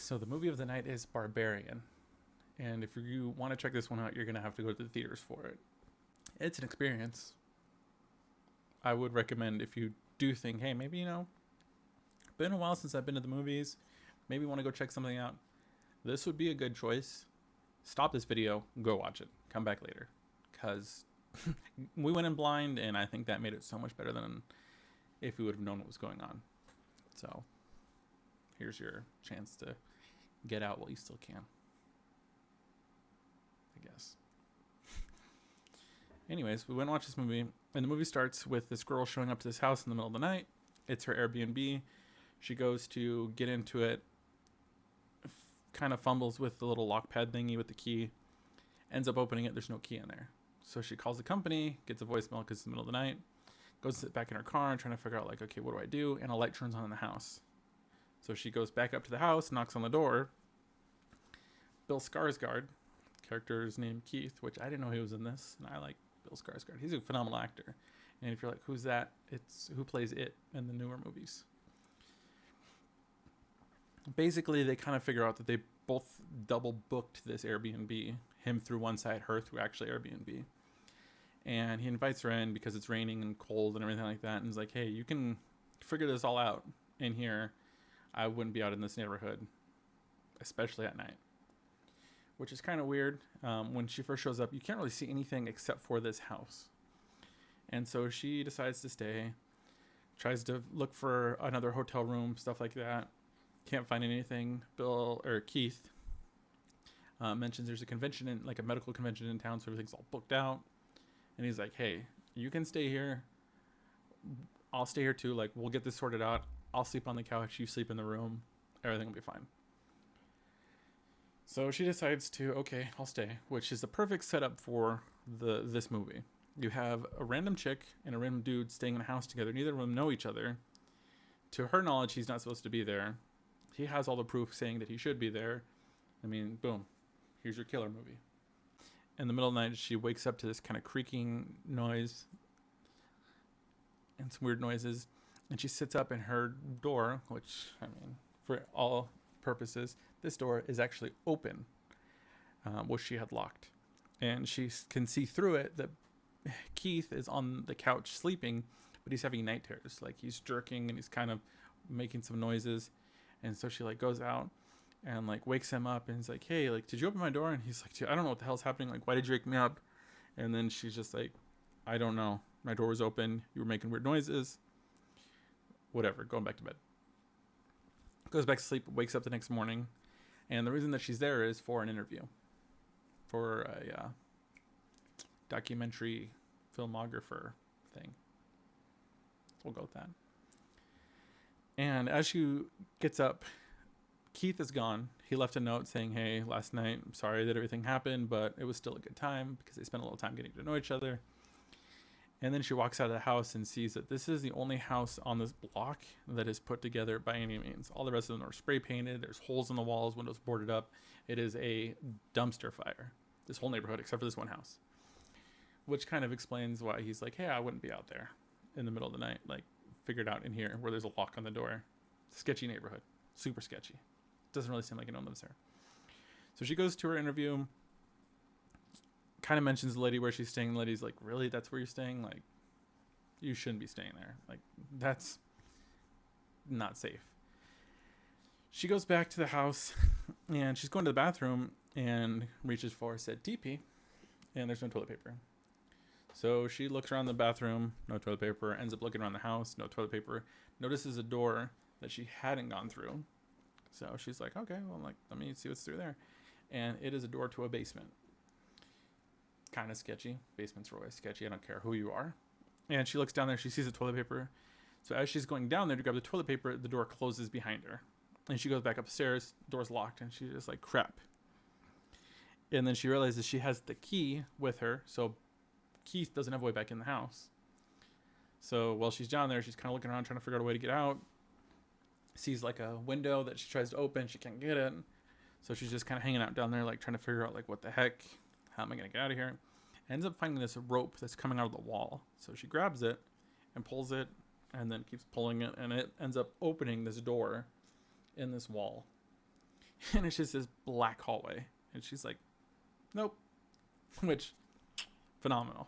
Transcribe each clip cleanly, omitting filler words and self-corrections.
So the movie of the night is Barbarian. And if you want to check this one out, you're going to have to go to the theaters for it. It's an experience. I would recommend if you do think, hey, maybe, been a while since I've been to the movies. Maybe want to go check something out. This would be a good choice. Stop this video, go watch it. Come back later. Because we went in blind, and I think that made it so much better than if we would have known what was going on. So here's your chance to get out while you still can, I guess. Anyways, we went and watched this movie, and the movie starts with this girl showing up to this house in the middle of the night. It's her Airbnb. She goes to get into it, kind of fumbles with the little lock pad thingy with the key, ends up opening it. There's no key in there. So she calls the company, gets a voicemail because it's the middle of the night, goes to sit back in her car and trying to figure out, like, okay, what do I do? And a light turns on in the house. So she goes back up to the house, knocks on the door. Bill Skarsgård, character's named Keith, which I didn't know he was in this, and I like Bill Skarsgård. He's a phenomenal actor. And if you're like, who's that? It's who plays it in the newer movies. Basically, they kind of figure out that they both double booked this Airbnb, him through one side, her through actually Airbnb. And he invites her in because it's raining and cold and everything like that. And he's like, hey, you can figure this all out in here. I wouldn't be out in this neighborhood, especially at night. Which is kind of weird. When she first shows up, you can't really see anything except for this house. And so she decides to stay, tries to look for another hotel room, stuff like that. Can't find anything. Keith mentions there's a convention, like a medical convention in town, so everything's all booked out. And he's like, hey, you can stay here. I'll stay here too. Like, we'll get this sorted out. I'll sleep on the couch. You sleep in the room. Everything will be fine. So she decides to, okay, I'll stay, which is the perfect setup for this movie. You have a random chick and a random dude staying in a house together. Neither of them know each other. To her knowledge, he's not supposed to be there. He has all the proof saying that he should be there. I mean, boom. Here's your killer movie. In the middle of the night, she wakes up to this kind of creaking noise and some weird noises. And she sits up, in her door, which, I mean, for all purposes, this door is actually open, which she had locked. And she can see through it that Keith is on the couch sleeping, but he's having night terrors. Like, he's jerking and he's kind of making some noises. And so she, like, goes out and, like, wakes him up and he's like, hey, like, did you open my door? And he's like, I don't know what the hell's happening. Like, why did you wake me up? And then she's just like, I don't know. My door was open. You were making weird noises. Whatever. Going back to bed. Goes back to sleep, wakes up the next morning. And the reason that she's there is for an interview. For a documentary filmographer thing. We'll go with that. And as she gets up, Keith is gone. He left a note saying, hey, last night, I'm sorry that everything happened, but it was still a good time because they spent a little time getting to know each other. And then she walks out of the house and sees that this is the only house on this block that is put together by any means. All the rest of them are spray painted. There's holes in the walls, windows boarded up. It is a dumpster fire, this whole neighborhood, except for this one house. Which kind of explains why he's like, hey, I wouldn't be out there in the middle of the night, like, figured out in here where there's a lock on the door. Sketchy neighborhood. Super sketchy. Doesn't really seem like anyone lives there. So she goes to her interview, kind of mentions the lady where she's staying. The lady's like, really? That's where you're staying? Like, you shouldn't be staying there. Like, that's not safe. She goes back to the house and she's going to the bathroom and reaches for said TP, and there's no toilet paper. So she looks around the bathroom, no toilet paper, ends up looking around the house, no toilet paper, notices a door that she hadn't gone through. So she's like, okay, well, like, let me see what's through there. And it is a door to a basement. Kind of sketchy. Basements are always sketchy. I don't care who you are. And she looks down there, she sees the toilet paper. So as she's going down there to grab the toilet paper, the door closes behind her. And she goes back upstairs, door's locked, and she's just like, crap. And then she realizes she has the key with her, so Keith doesn't have a way back in the house. So while she's down there, she's kind of looking around, trying to figure out a way to get out. Sees like a window that she tries to open, she can't get it. So she's just kind of hanging out down there, like trying to figure out, like, what the heck? How am I going to get out of here? Ends up finding this rope that's coming out of the wall. So she grabs it and pulls it and then keeps pulling it, and it ends up opening this door in this wall. And it's just this black hallway. And she's like, nope. Which, phenomenal.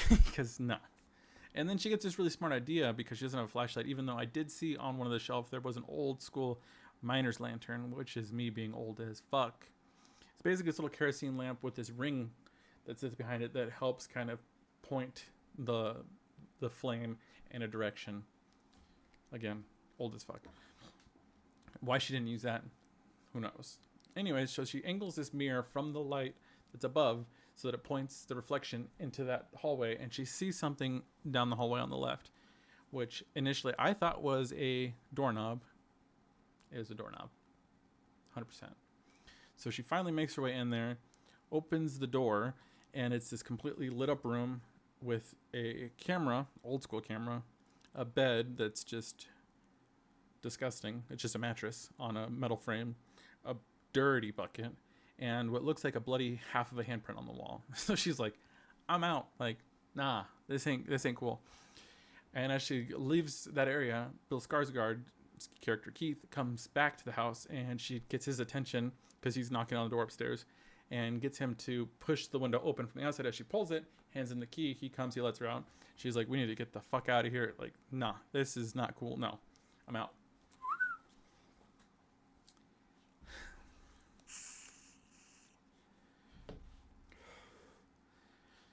Because, no. And then she gets this really smart idea because she doesn't have a flashlight, even though I did see on one of the shelves there was an old school miner's lantern, which is me being old as fuck. It's basically this little kerosene lamp with this ring that sits behind it that helps kind of point the flame in a direction. Again, old as fuck. Why she didn't use that, who knows. Anyways, so she angles this mirror from the light that's above so that it points the reflection into that hallway, and she sees something down the hallway on the left, which initially I thought was a doorknob. It was a doorknob, 100%. So she finally makes her way in there, opens the door, and it's this completely lit up room with a camera, old school camera, a bed that's just disgusting. It's just a mattress on a metal frame, a dirty bucket, and what looks like a bloody half of a handprint on the wall. So she's like, I'm out. Like, nah, this ain't cool. And as she leaves that area, Bill Skarsgård's character Keith comes back to the house, and she gets his attention because he's knocking on the door upstairs, and gets him to push the window open from the outside. As she pulls it, hands him the key, he comes, he lets her out. She's like, we need to get the fuck out of here. Like, nah, this is not cool. No, I'm out.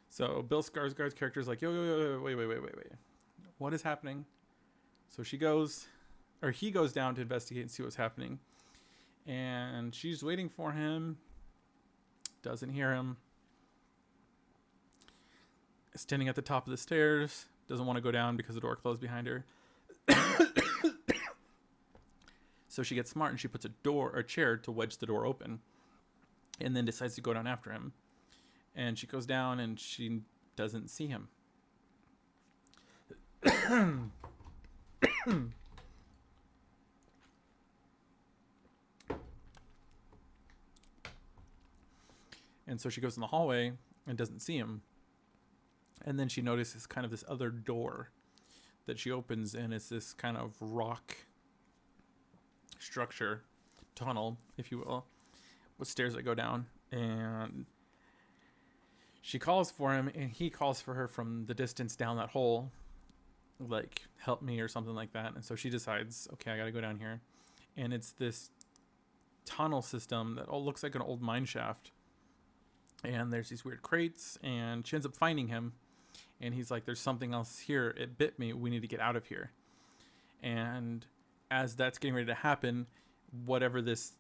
So Bill Skarsgård's character is like, yo, wait. What is happening? So he goes down to investigate and see what's happening. And she's waiting for him. Doesn't hear him. Standing at the top of the stairs. Doesn't want to go down because the door closed behind her. So she gets smart and she puts a chair to wedge the door open. And then decides to go down after him. And she goes down and she doesn't see him. And so she goes in the hallway and doesn't see him. And then she notices kind of this other door that she opens, and it's this kind of rock structure, tunnel, if you will, with stairs that go down. And she calls for him, and he calls for her from the distance down that hole, like, help me or something like that. And so she decides, okay, I gotta go down here. And it's this tunnel system that all looks like an old mine shaft. And there's these weird crates, and she ends up finding him. And he's like, there's something else here. It bit me. We need to get out of here. And as that's getting ready to happen, whatever this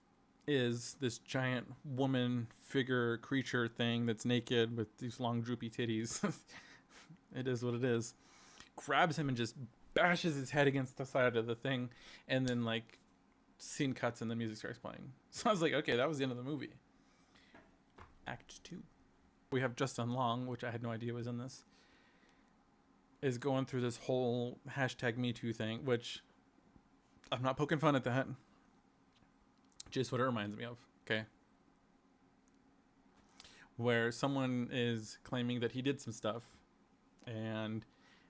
is, this giant woman figure creature thing that's naked with these long droopy titties, it is what it is, grabs him and just bashes his head against the side of the thing. And then, like, scene cuts and the music starts playing. So I was like, okay, that was the end of the movie. Act 2. We have Justin Long, which I had no idea was in this, is going through this whole #MeToo thing, which I'm not poking fun at that. Just what it reminds me of, okay? Where someone is claiming that he did some stuff, and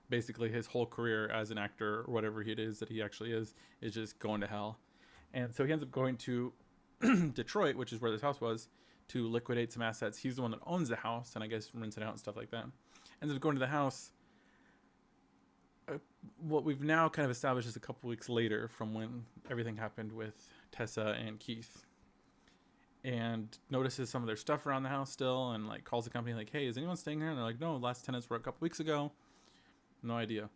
basically his whole career as an actor, or whatever it is that he actually is just going to hell. And so he ends up going to Detroit, which is where this house was, to liquidate some assets. He's the one that owns the house, and I guess rents it out and stuff like that. Ends up going to the house. What we've now kind of established is a couple weeks later from when everything happened with Tessa and Keith, and notices some of their stuff around the house still, and like calls the company like, hey, is anyone staying here? And they're like, no, last tenants were a couple weeks ago. No idea.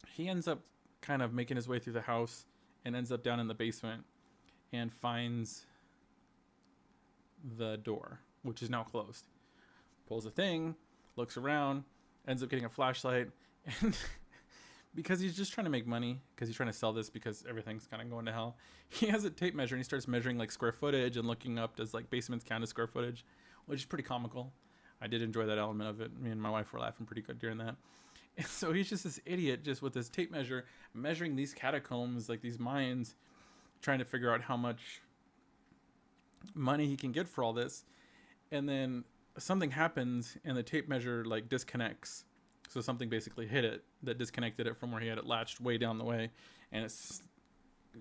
He ends up kind of making his way through the house and ends up down in the basement and finds the door, which is now closed. Pulls a thing, looks around, ends up getting a flashlight, and because he's just trying to make money, because he's trying to sell this because everything's kind of going to hell, he has a tape measure and he starts measuring like square footage and looking up, does like basements count as square footage, which is pretty comical. I did enjoy that element of it. Me and my wife were laughing pretty good during that. And so he's just this idiot just with this tape measure measuring these catacombs, like these mines, trying to figure out how much money he can get for all this. And then something happens and the tape measure like disconnects. So something basically hit it that disconnected it from where he had it latched way down the way, and it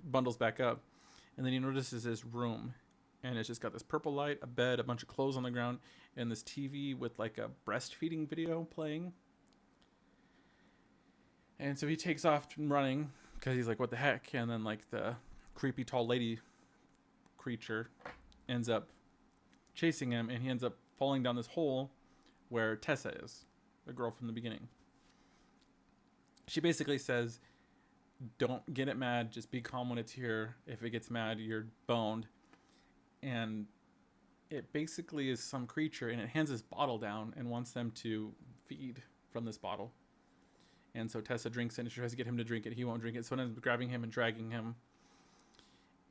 bundles back up. And then he notices this room, and it's just got this purple light, a bed, a bunch of clothes on the ground, and this TV with like a breastfeeding video playing. And so he takes off running because he's like, what the heck? And then like the creepy tall lady creature ends up chasing him, and he ends up falling down this hole where Tessa is, the girl from the beginning. She basically says, don't get it mad, just be calm when it's here. If it gets mad, you're boned. And it basically is some creature, and it hands this bottle down and wants them to feed from this bottle. And so Tessa drinks it, and she tries to get him to drink it. He won't drink it, so it ends up grabbing him and dragging him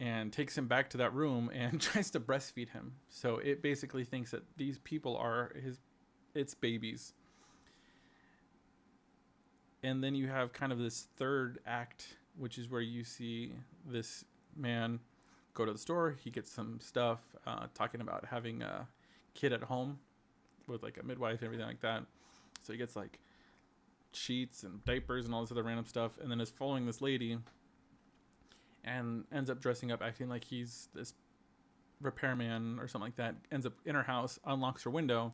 and takes him back to that room and tries to breastfeed him. So it basically thinks that these people are its babies. And then you have kind of this third act, which is where you see this man go to the store. He gets some stuff, talking about having a kid at home with like a midwife and everything like that. So he gets like sheets and diapers and all this other random stuff, and then is following this lady and ends up dressing up acting like he's this repairman or something like that. Ends up in her house, unlocks her window,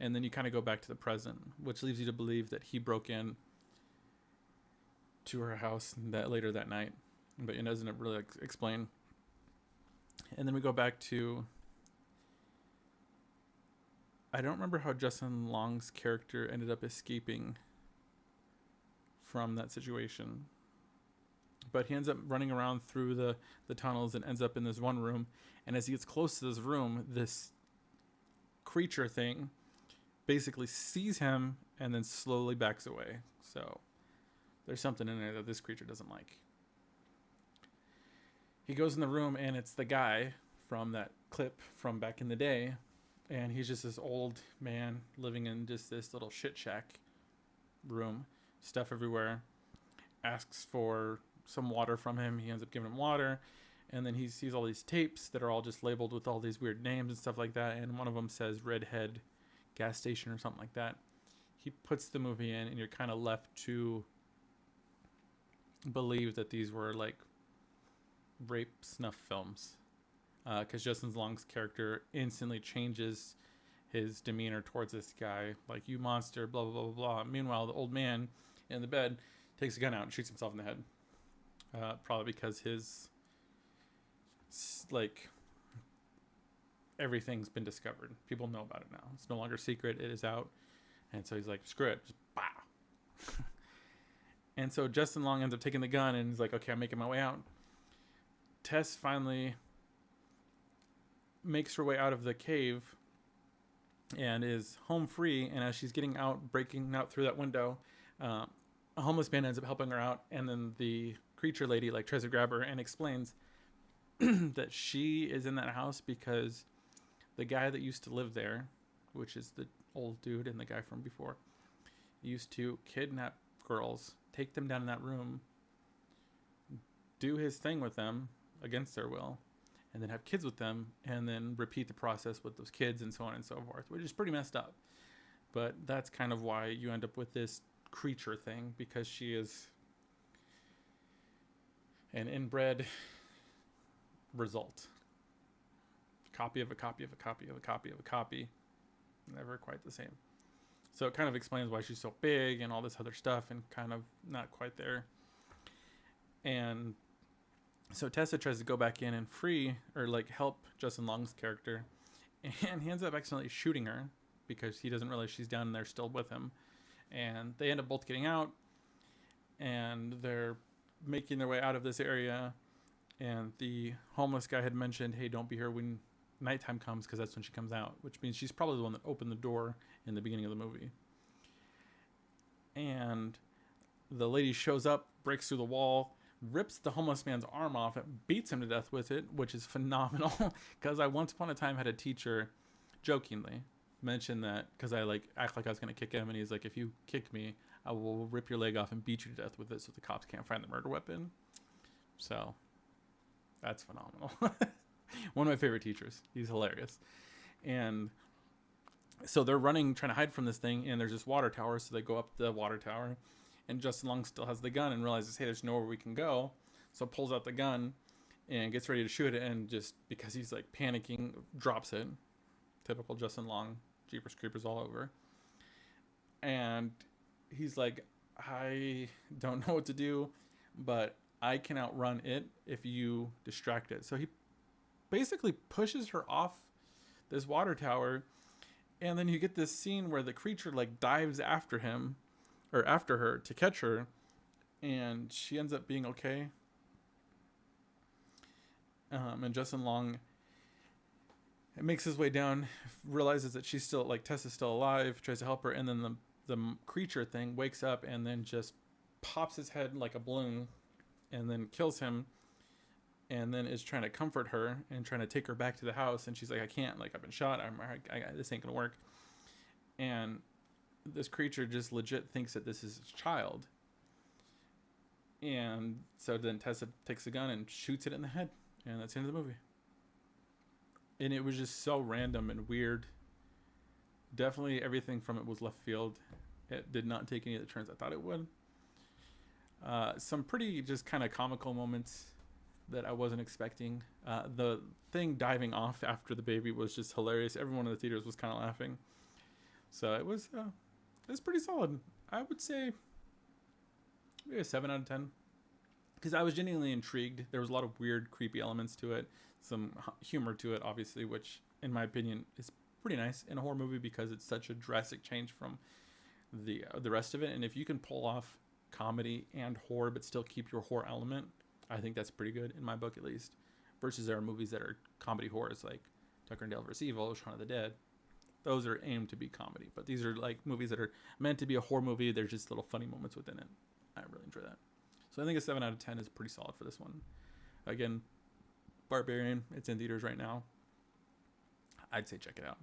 and then you kind of go back to the present, which leaves you to believe that he broke in to her house that later that night, but it doesn't really explain. And then we go back to, I don't remember how Justin Long's character ended up escaping from that situation, but he ends up running around through the tunnels and ends up in this one room. And as he gets close to this room, this creature thing basically sees him and then slowly backs away. So there's something in there that this creature doesn't like. He goes in the room, and it's the guy from that clip from back in the day. And he's just this old man living in just this little shit shack room. Stuff everywhere. Asks for some water from him. He ends up giving him water. And then he sees all these tapes that are all just labeled with all these weird names and stuff like that. And one of them says Redhead Gas Station or something like that. He puts the movie in, and you're kind of left to believe that these were like rape snuff films, because Justin Long's character instantly changes his demeanor towards this guy, like, you monster, blah blah blah blah blah. Meanwhile, the old man in the bed takes a gun out and shoots himself in the head, probably because his like everything's been discovered. People know about it now. It's no longer secret. It is out. And so he's like, screw it, just bah. And so Justin Long ends up taking the gun, and he's like, okay, I'm making my way out. Tess finally makes her way out of the cave and is home free. And as she's getting out, breaking out through that window, a homeless man ends up helping her out. And then the creature lady like tries to grab her and explains that she is in that house because the guy that used to live there, which is the old dude and the guy from before, used to kidnap girls, take them down in that room, do his thing with them against their will, and then have kids with them, and then repeat the process with those kids, and so on and so forth, which is pretty messed up. But that's kind of why you end up with this creature thing, because she is an inbred result. Copy of a copy of a copy of a copy of a copy. Never quite the same. So it kind of explains why she's so big and all this other stuff, and kind of not quite there. And so Tessa tries to go back in and free, or like help Justin Long's character, and he ends up accidentally shooting her because he doesn't realize she's down there still with him. And they end up both getting out, and they're making their way out of this area. And the homeless guy had mentioned, hey, don't be here when nighttime comes, because that's when she comes out, which means she's probably the one that opened the door in the beginning of the movie. And the lady shows up, breaks through the wall, rips the homeless man's arm off, and beats him to death with it, which is phenomenal. Because I once upon a time had a teacher jokingly mention that, because I like act like I was going to kick him, and he's like, if you kick me, I will rip your leg off and beat you to death with it so the cops can't find the murder weapon. So that's phenomenal. One of my favorite teachers. He's hilarious. And so they're running, trying to hide from this thing, and there's this water tower, so they go up the water tower, and Justin Long still has the gun and realizes, hey, there's nowhere we can go, so pulls out the gun and gets ready to shoot it, and just because he's like panicking, drops it. Typical Justin Long, Jeepers Creepers all over. And he's like, I don't know what to do, but I can outrun it if you distract it. So he basically pushes her off this water tower, and then you get this scene where the creature like dives after him or after her to catch her, and she ends up being okay. And Justin Long makes his way down, realizes that she's still like Tessa's still alive, tries to help her, and then the creature thing wakes up and then just pops his head like a balloon, and then kills him, and then is trying to comfort her and trying to take her back to the house, and she's like, I can't, like I've been shot, this ain't gonna work. And this creature just legit thinks that this is his child, and so then Tessa takes a gun and shoots it in the head, and that's the end of the movie. And it was just so random and weird. Definitely everything from it was left field. It did not take any of the turns I thought it would. Some pretty just kind of comical moments that I wasn't expecting. The thing diving off after the baby was just hilarious. Everyone in the theaters was kind of laughing. So it was pretty solid. I would say maybe a 7 out of 10. Because I was genuinely intrigued. There was a lot of weird, creepy elements to it. Some humor to it, obviously, which, in my opinion, is pretty nice in a horror movie because it's such a drastic change from the rest of it. And if you can pull off comedy and horror but still keep your horror element, I think that's pretty good, in my book at least. Versus there are movies that are comedy horrors like Tucker and Dale vs. Evil, Shaun of the Dead. Those are aimed to be comedy. But these are like movies that are meant to be a horror movie. There's just little funny moments within it. I really enjoy that. So I think a 7 out of 10 is pretty solid for this one. Again, Barbarian, it's in theaters right now. I'd say check it out.